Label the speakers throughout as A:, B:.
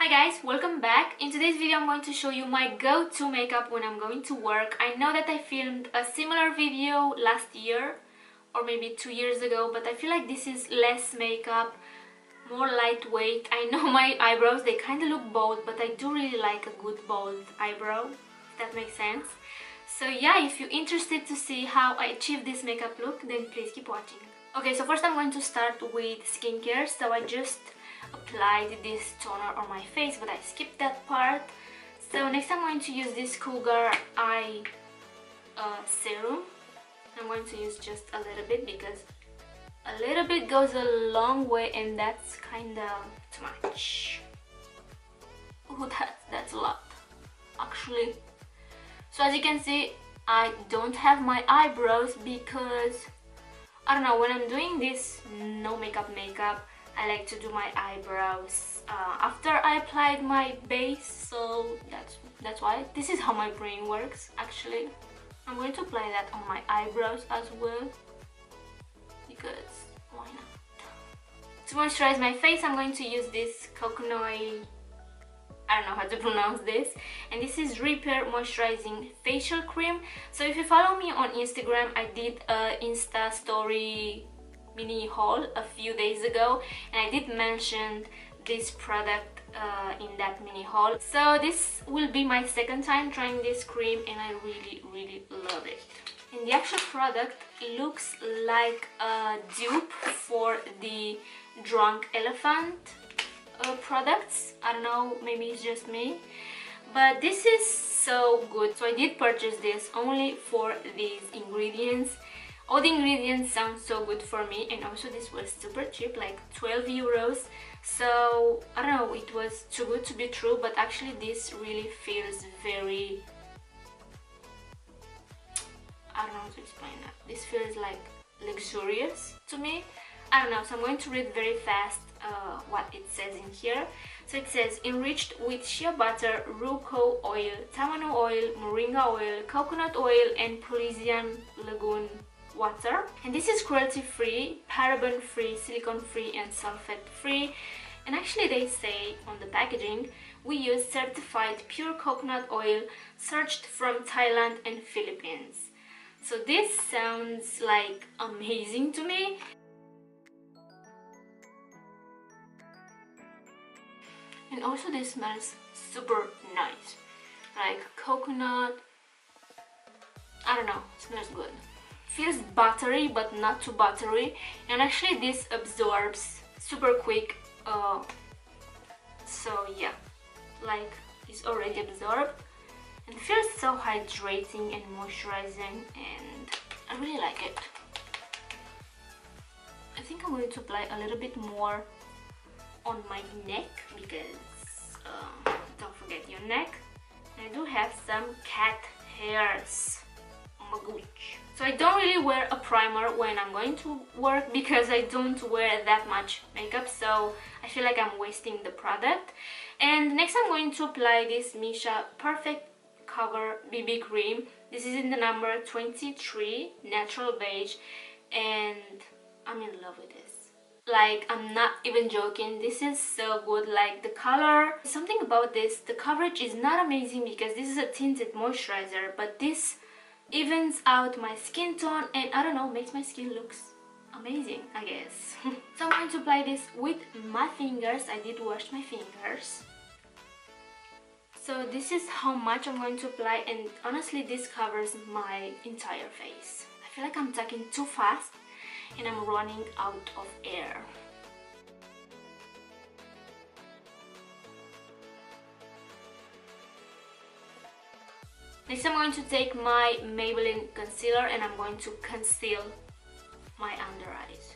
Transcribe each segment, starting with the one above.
A: Hi guys, welcome back. In today's video I'm going to show you my go-to makeup when I'm going to work. I know that I filmed a similar video last year or maybe 2 years ago, but I feel like this is less makeup, more lightweight. I know my eyebrows, they kind of look bold, but I do really like a good bold eyebrow, if that makes sense. So yeah, if you're interested to see how I achieve this makeup look, then please keep watching. Okay, so first I'm going to start with skincare. So I just applied this toner on my face, but I skipped that part. So next I'm going to use this Cougar eye serum. I'm going to use just a little bit because a little bit goes a long way, and that's kind of too much. Oh, that's a lot actually. So as you can see, I don't have my eyebrows because I don't know, when I'm doing this no makeup I like to do my eyebrows after I applied my base, so that's why. This is how my brain works actually. I'm going to apply that on my eyebrows as well because why not? To moisturize my face I'm going to use this Koconoi, I don't know how to pronounce this, and this is Repair Moisturizing Facial Cream. So if you follow me on Instagram, I did a Insta story mini haul a few days ago, and I did mention this product in that mini haul. So this will be my second time trying this cream, and I really love it. And the actual product looks like a dupe for the Drunk Elephant products. I don't know, maybe it's just me, but this is so good. So I did purchase this only for these ingredients. All the ingredients sound so good for me, and also this was super cheap, like 12 euros. So I don't know, it was too good to be true, but actually this really feels very, I don't know how to explain that. This feels like luxurious to me. I don't know, so I'm going to read very fast what it says in here. So it says, enriched with shea butter, Ruco oil, tamano oil, moringa oil, coconut oil, and Polynesian lagoon water. And this is cruelty free, paraben free, silicone free, and sulfate free. And actually they say on the packaging, we use certified pure coconut oil sourced from Thailand and Philippines. So this sounds like amazing to me. And also this smells super nice, like coconut, I don't know, it smells good. Feels buttery but not too buttery, and actually this absorbs super quick, so yeah, like it's already absorbed and feels so hydrating and moisturizing, and I really like it. I think I'm going to apply a little bit more on my neck because don't forget your neck. And I do have some cat hairs on my gooch. So I don't really wear a primer when I'm going to work because I don't wear that much makeup, so I feel like I'm wasting the product. And next I'm going to apply this Missha Perfect Cover BB Cream. This is in the number 23, Natural Beige, and I'm in love with this. Like, I'm not even joking, this is so good. Like, the color, something about this, the coverage is not amazing because this is a tinted moisturizer, but this evens out my skin tone, and I don't know, makes my skin looks amazing, I guess. So I'm going to apply this with my fingers. I did wash my fingers. So this is how much I'm going to apply, and honestly this covers my entire face. I feel like I'm talking too fast and I'm running out of air. Next I'm going to take my Maybelline concealer and I'm going to conceal my under eyes.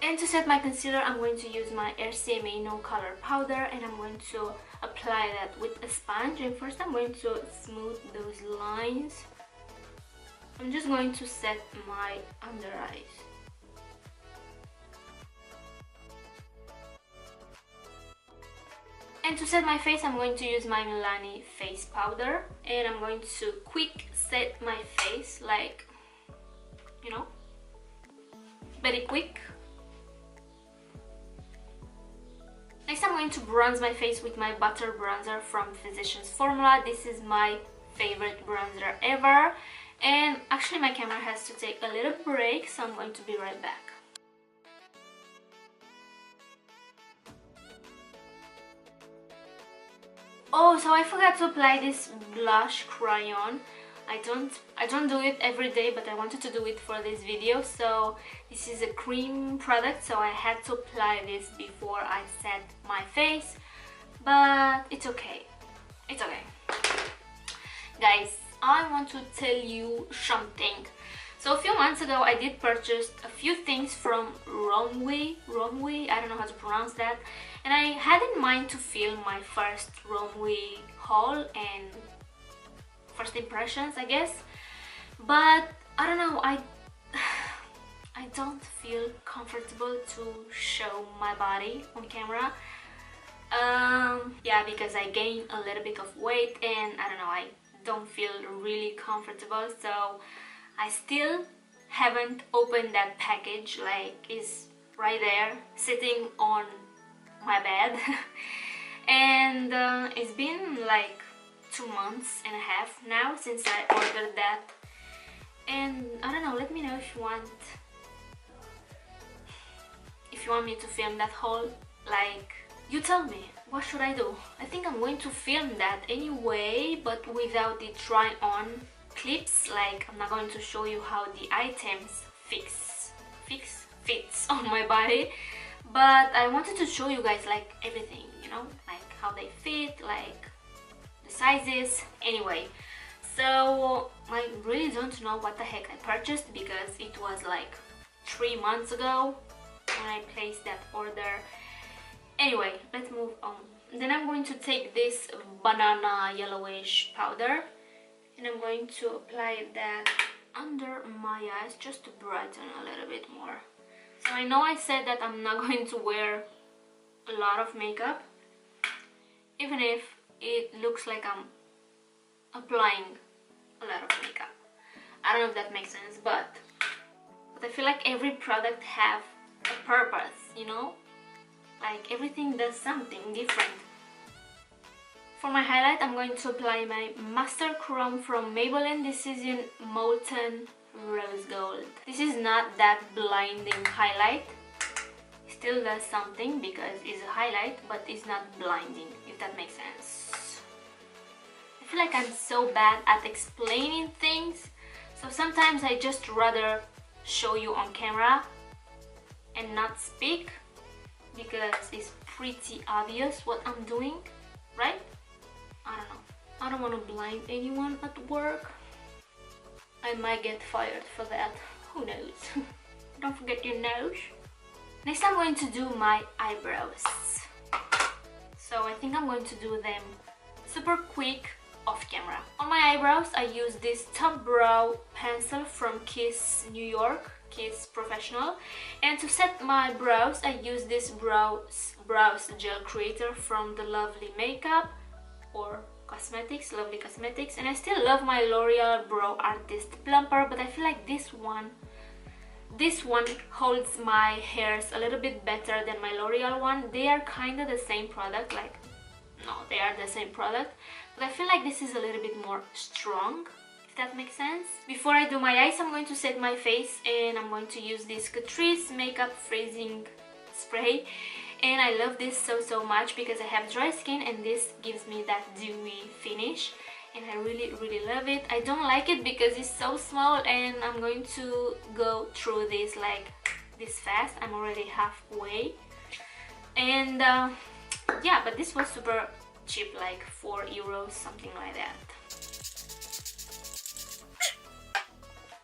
A: And to set my concealer, I'm going to use my RCMA No Color Powder, and I'm going to apply that with a sponge. And first I'm going to smooth those lines. I'm just going to set my under eyes. And to set my face, I'm going to use my Milani face powder, and I'm going to quick set my face, like, you know, very quick. Next, I'm going to bronze my face with my butter bronzer from Physicians Formula. This is my favorite bronzer ever, and actually my camera has to take a little break, so I'm going to be right back. Oh, so I forgot to apply this blush Crayon. I don't do it every day, but I wanted to do it for this video. So this is a cream product, so I had to apply this before I set my face, but it's okay. It's okay. Guys, I want to tell you something. So a few months ago, I did purchase a few things from Romwe, I don't know how to pronounce that, and I had in mind to film my first Romwe haul and first impressions, I guess, but I don't know, I don't feel comfortable to show my body on camera. Yeah, because I gained a little bit of weight, and I don't know, I don't feel really comfortable, so I still haven't opened that package. Like, it's right there sitting on my bed and it's been like 2 months and a half now since I ordered that, and I don't know, let me know if you want me to film that haul. Like, you tell me, what should I do? I think I'm going to film that anyway, but without the try on clips. Like, I'm not going to show you how the items fits on my body, but I wanted to show you guys like everything, you know, like how they fit, like the sizes. Anyway, so I really don't know what the heck I purchased, because it was like 3 months ago when I placed that order. Anyway, let's move on. Then I'm going to take this banana yellowish powder, and I'm going to apply that under my eyes just to brighten a little bit more. So I know I said that I'm not going to wear a lot of makeup, even if it looks like I'm applying a lot of makeup. I don't know if that makes sense, but I feel like every product have a purpose, you know? Like, everything does something different. For my highlight, I'm going to apply my Master Chrome from Maybelline. This is in Molten Rose Gold. This is not that blinding highlight. It still does something because it's a highlight, but it's not blinding, if that makes sense. I feel like I'm so bad at explaining things, so sometimes I just rather show you on camera and not speak, because it's pretty obvious what I'm doing, right? I don't know. I don't want to blind anyone at work. I might get fired for that. Who knows? Don't forget your nose. Next, I'm going to do my eyebrows. So I think I'm going to do them super quick off camera. On my eyebrows, I use this top brow pencil from Kiss New York, Kiss Professional. And to set my brows, I use this brows gel creator from the Lovely Makeup or Cosmetics, Lovely Cosmetics. And I still love my L'Oreal Brow Artist Plumper, but I feel like this one holds my hairs a little bit better than my L'Oreal one. They are kind of the same product, like, no, they are the same product, but I feel like this is a little bit more strong, if that makes sense. Before I do my eyes, I'm going to set my face, and I'm going to use this Catrice Makeup Freezing Spray. And I love this so much because I have dry skin, and this gives me that dewy finish, and I really love it. I don't like it because it's so small, and I'm going to go through this like this fast. I'm already halfway, and yeah, but this was super cheap, like 4 euros, something like that.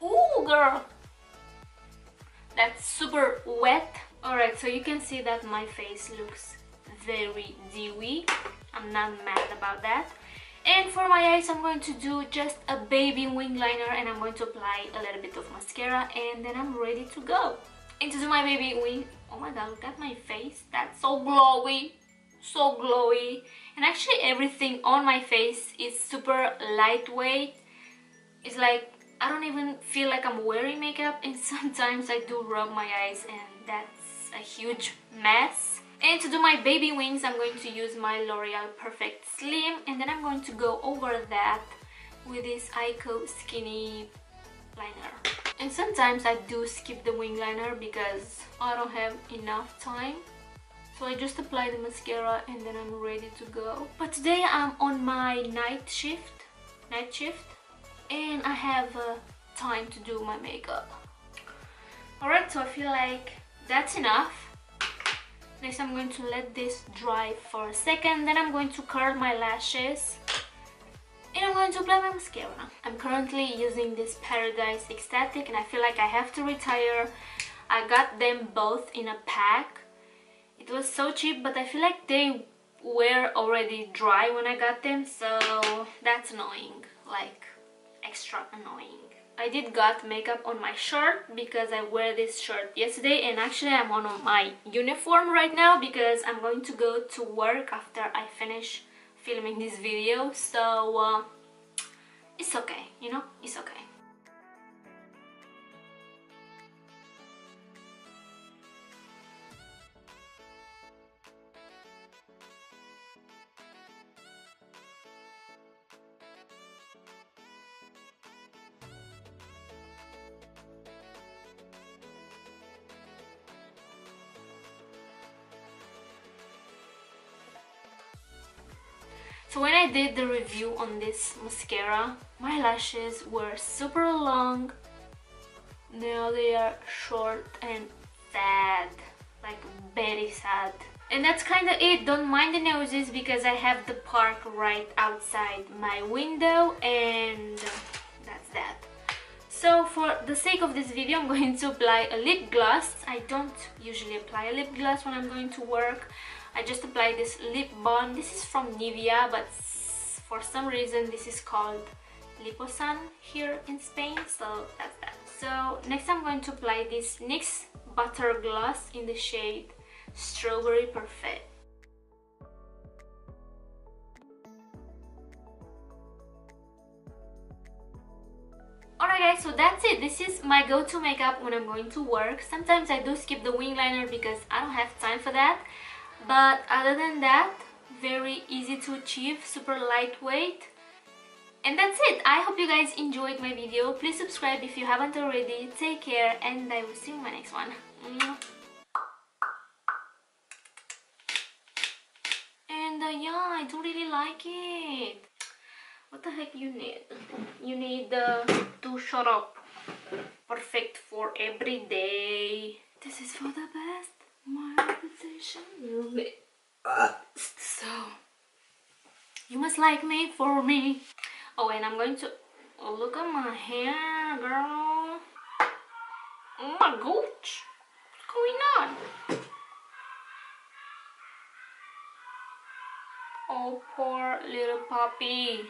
A: Ooh, girl, that's super wet. Alright, so you can see that my face looks very dewy. I'm not mad about that. And for my eyes, I'm going to do just a baby wing liner, and I'm going to apply a little bit of mascara, and then I'm ready to go. And to do my baby wing, oh my god, look at my face, that's so glowy. so glowy, and actually everything on my face is super lightweight. It's like I don't even feel like I'm wearing makeup, and sometimes I do rub my eyes and that's a huge mess. And to do my baby wings, I'm going to use my L'Oreal Perfect Slim, and then I'm going to go over that with this Ico Skinny liner. And sometimes I do skip the wing liner because I don't have enough time. So I just apply the mascara and then I'm ready to go. But today I'm on my night shift, and I have time to do my makeup. Alright, so I feel like that's enough. Next I'm going to let this dry for a second, then I'm going to curl my lashes and I'm going to apply my mascara. I'm currently using this Paradise Ecstatic and I feel like I have to retire. I got them both in a pack. It was so cheap, but I feel like they were already dry when I got them, so that's annoying, like extra annoying. I did got makeup on my shirt because I wear this shirt yesterday, and actually I'm on my uniform right now because I'm going to go to work after I finish filming this video, so it's okay, you know, it's okay. So when I did the review on this mascara, my lashes were super long. Now they are short and sad, like very sad. And that's kind of it. Don't mind the noses because I have the park right outside my window, and that's that. So for the sake of this video, I'm going to apply a lip gloss. I don't usually apply a lip gloss when I'm going to work. I just apply this lip balm. This is from Nivea, but for some reason this is called Liposan here in Spain, so that's that. So next I'm going to apply this NYX Butter Gloss in the shade Strawberry Parfait. Alright guys, so that's it. This is my go-to makeup when I'm going to work. Sometimes I do skip the wing liner because I don't have time for that. But other than that, very easy to achieve, super lightweight. And that's it. I hope you guys enjoyed my video. Please subscribe if you haven't already. Take care and I will see you in my next one. And yeah, I don't really like it. What the heck you need? You need to shut up. Perfect for every day. This is for the best. My reputation will be so you must like me for me. Oh, and I'm going to look at my hair, girl. Oh my gosh, what's going on? Oh, poor little puppy.